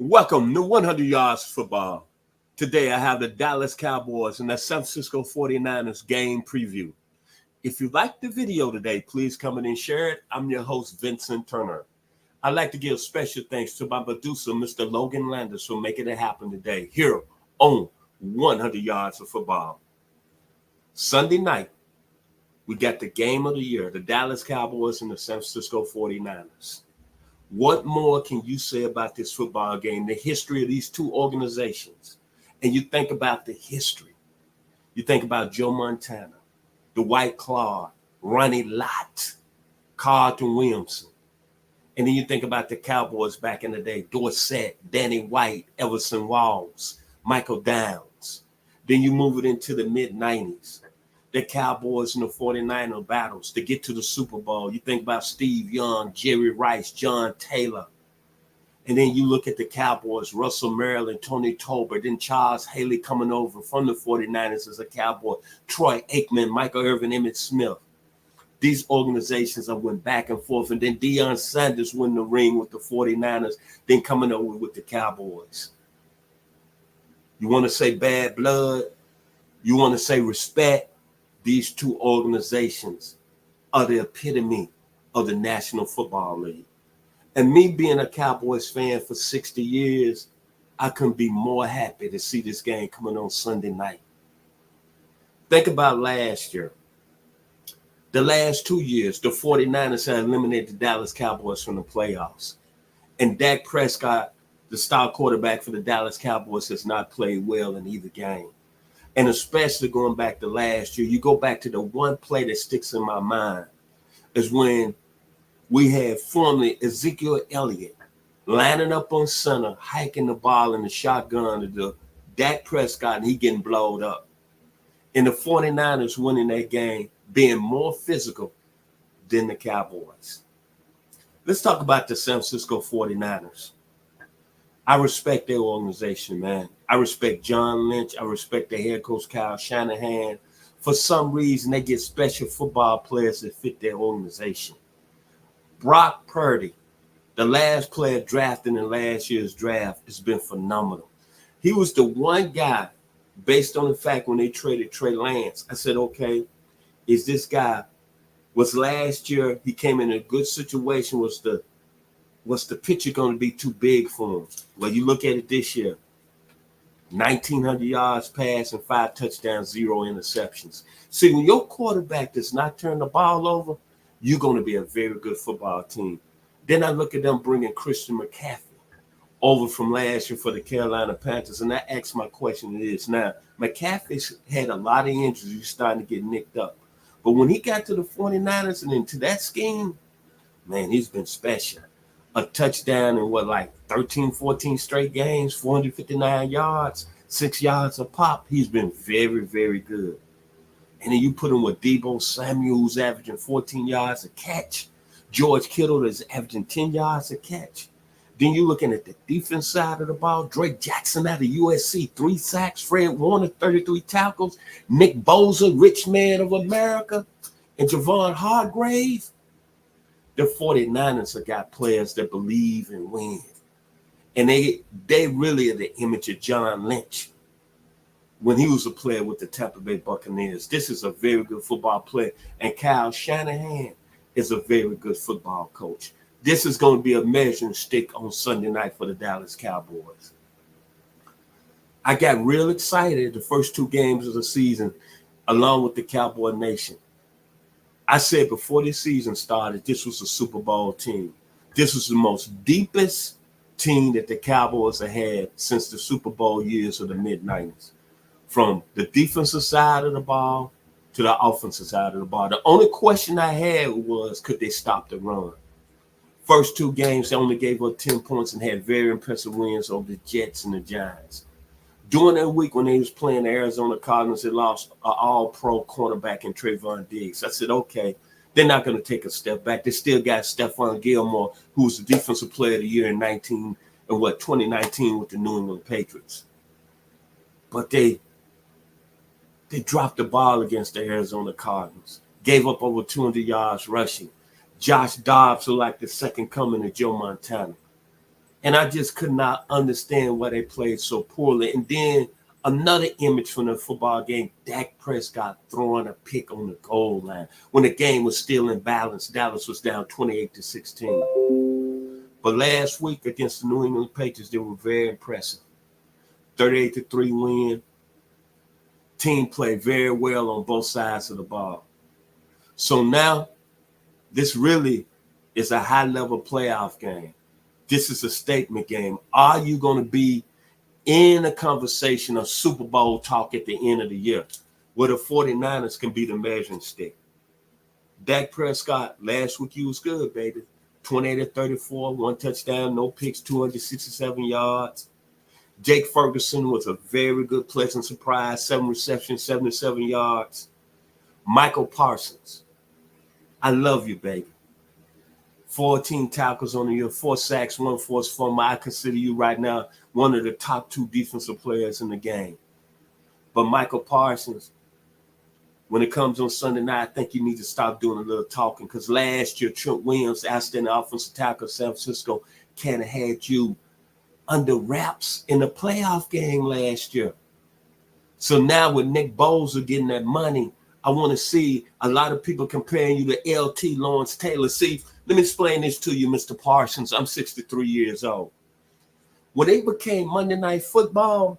Welcome to 100 Yards Football. Today I have the Dallas Cowboys and the San Francisco 49ers game preview. If you like the video today, please come in and share it. I'm your host, Vincent Turner. I'd like to give special thanks to my producer, Mr. Logan Landers, for making it happen today here on 100 Yards of Football. Sunday night, we got the game of the year, the Dallas Cowboys and the San Francisco 49ers. What more can you say about this football game, the history of these two organizations? And you think about the history. You think about Joe Montana, the White Claw, Ronnie Lott, Carlton Williamson. And then you think about the Cowboys back in the day, Dorsett, Danny White, Everson Walls, Michael Downs. Then you move it into the mid-90s. The Cowboys and the 49er battles to get to the Super Bowl. You think about Steve Young, Jerry Rice, John Taylor. And then you look at the Cowboys, Russell Maryland, Tony Tolbert, then Charles Haley coming over from the 49ers as a Cowboy, Troy Aikman, Michael Irvin, Emmitt Smith. These organizations have went back and forth. And then Deion Sanders win the ring with the 49ers, then coming over with the Cowboys. You want to say bad blood? You want to say respect? These two organizations are the epitome of the National Football League. And me being a Cowboys fan for 60 years, I couldn't be more happy to see this game coming on Sunday night. Think about last year. The last 2 years, the 49ers had eliminated the Dallas Cowboys from the playoffs. And Dak Prescott, the star quarterback for the Dallas Cowboys, has not played well in either game. And especially going back to last year, you go back to the one play that sticks in my mind is when we had formerly Ezekiel Elliott lining up on center, hiking the ball in the shotgun to the Dak Prescott, and he getting blowed up. And the 49ers winning that game, being more physical than the Cowboys. Let's talk about the San Francisco 49ers. I respect their organization, man. I respect John Lynch. I respect their head coach, Kyle Shanahan. For some reason, they get special football players that fit their organization. Brock Purdy, the last player drafted in last year's draft, has been phenomenal. He was the one guy, based on the fact when they traded Trey Lance, I said, okay, is this guy, was last year, he came in a good situation, was the pitcher going to be too big for him? Well, you look at it this year, 1,900 yards passed and 5 touchdowns, 0 interceptions. See, when your quarterback does not turn the ball over, you're going to be a very good football team. Then I look at them bringing Christian McCaffrey over from last year for the Carolina Panthers, and I ask my question is now, McCaffrey's had a lot of injuries. He's starting to get nicked up. But when he got to the 49ers and into that scheme, man, he's been special. A touchdown in 13, 14 straight games, 459 yards, 6 yards a pop. He's been very, very good. And then you put him with Deebo Samuel, who's averaging 14 yards a catch. George Kittle is averaging 10 yards a catch. Then you're looking at the defense side of the ball. Drake Jackson out of USC, 3 sacks. Fred Warner, 33 tackles. Nick Bosa, rich man of America. And Javon Hargrave. The 49ers have got players that believe and win. And they really are the image of John Lynch when he was a player with the Tampa Bay Buccaneers. This is a very good football player. And Kyle Shanahan is a very good football coach. This is going to be a measuring stick on Sunday night for the Dallas Cowboys. I got real excited the first 2 games of the season along with the Cowboy Nation. I said before this season started, this was a Super Bowl team. This was the most deepest team that the Cowboys have had since the Super Bowl years of the mid-90s. From the defensive side of the ball to the offensive side of the ball. The only question I had was, could they stop the run? First 2 games, they only gave up 10 points and had very impressive wins over the Jets and the Giants. During that week when they was playing the Arizona Cardinals, they lost an all-pro cornerback in Trayvon Diggs. I said, okay, they're not going to take a step back. They still got Stephon Gilmore, who was the defensive player of the year in 2019 with the New England Patriots. But they dropped the ball against the Arizona Cardinals, gave up over 200 yards rushing. Josh Dobbs, who like the second coming of Joe Montana. And I just could not understand why they played so poorly. And then another image from the football game, Dak Prescott throwing a pick on the goal line when the game was still in balance. Dallas was down 28-16. But last week against the New England Patriots, they were very impressive. 38-3 win. Team played very well on both sides of the ball. So now this really is a high-level playoff game. This is a statement game. Are you going to be in a conversation of Super Bowl talk at the end of the year where the 49ers can be the measuring stick? Dak Prescott, last week he was good, baby. 28-34, 1 touchdown, no picks, 267 yards. Jake Ferguson was a very good, pleasant surprise, 7 receptions, 77 yards. Michael Parsons, I love you, baby. 14 tackles on the year, 4 sacks, 1 forced fumble. I consider you right now one of the top 2 defensive players in the game. But Michael Parsons, when it comes on Sunday night, I think you need to stop doing a little talking because last year, Trent Williams, outstanding offensive tackle, San Francisco, kind of had you under wraps in the playoff game last year. So now with Nick Bosa getting that money, I want to see a lot of people comparing you to LT Lawrence Taylor. See, let me explain this to you, Mr. Parsons. I'm 63 years old. When it became Monday Night Football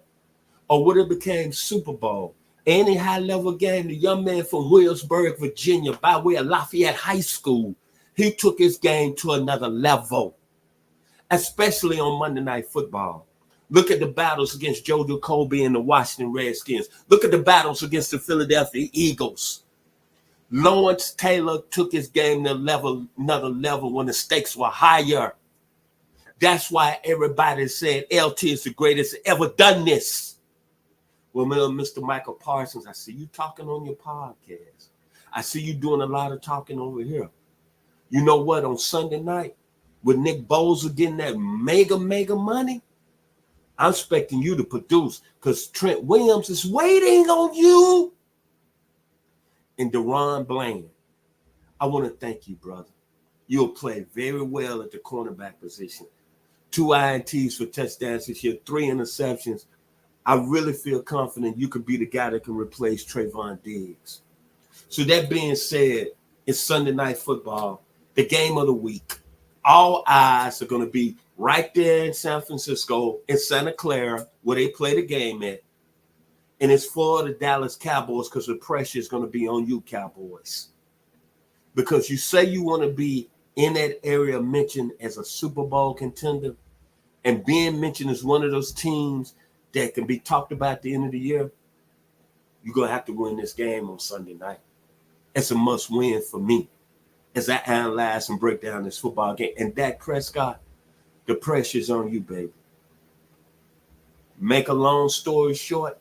or when it became Super Bowl, any high-level game, the young man from Williamsburg, Virginia, by way of Lafayette High School, he took his game to another level, especially on Monday Night Football. Look at the battles against Joe Jacoby and the Washington Redskins. Look at the battles against the Philadelphia Eagles. Lawrence Taylor took his game to another level when the stakes were higher. That's why everybody said LT is the greatest ever done this. Well, Mr. Michael Parsons, I see you talking on your podcast. I see you doing a lot of talking over here. You know what? On Sunday night, with Nick Bosa getting that mega money, I'm expecting you to produce because Trent Williams is waiting on you. And Deron Bland, I want to thank you, brother. You'll play very well at the cornerback position. 2 INTs for touchdowns this year, 3 interceptions. I really feel confident you could be the guy that can replace Trayvon Diggs. So that being said, it's Sunday Night Football, the game of the week. All eyes are going to be right there in San Francisco, in Santa Clara, where they play the game at. And it's for the Dallas Cowboys because the pressure is going to be on you, Cowboys. Because you say you want to be in that area mentioned as a Super Bowl contender and being mentioned as one of those teams that can be talked about at the end of the year, you're going to have to win this game on Sunday night. It's a must win for me as I analyze and break down this football game. And Dak Prescott, the pressure's on you, baby. Make a long story short,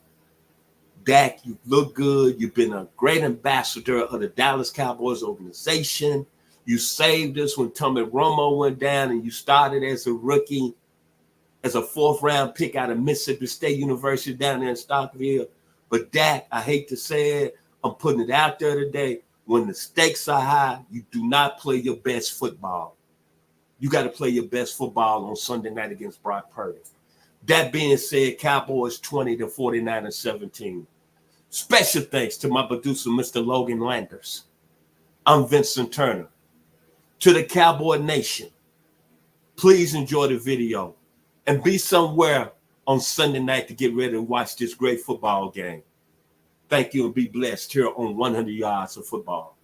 Dak, you look good. You've been a great ambassador of the Dallas Cowboys organization. You saved us when Tommy Romo went down and you started as a rookie, as a 4th-round pick out of Mississippi State University down there in Stockville. But Dak, I hate to say it, I'm putting it out there today. When the stakes are high, you do not play your best football. You got to play your best football on Sunday night against Brock Purdy. That being said, Cowboys 20 to 49-17. Special thanks to my producer, Mr. Logan Landers. I'm Vincent Turner. To the Cowboy Nation, please enjoy the video and be somewhere on Sunday night to get ready to watch this great football game. Thank you and be blessed here on 100 Yards of Football.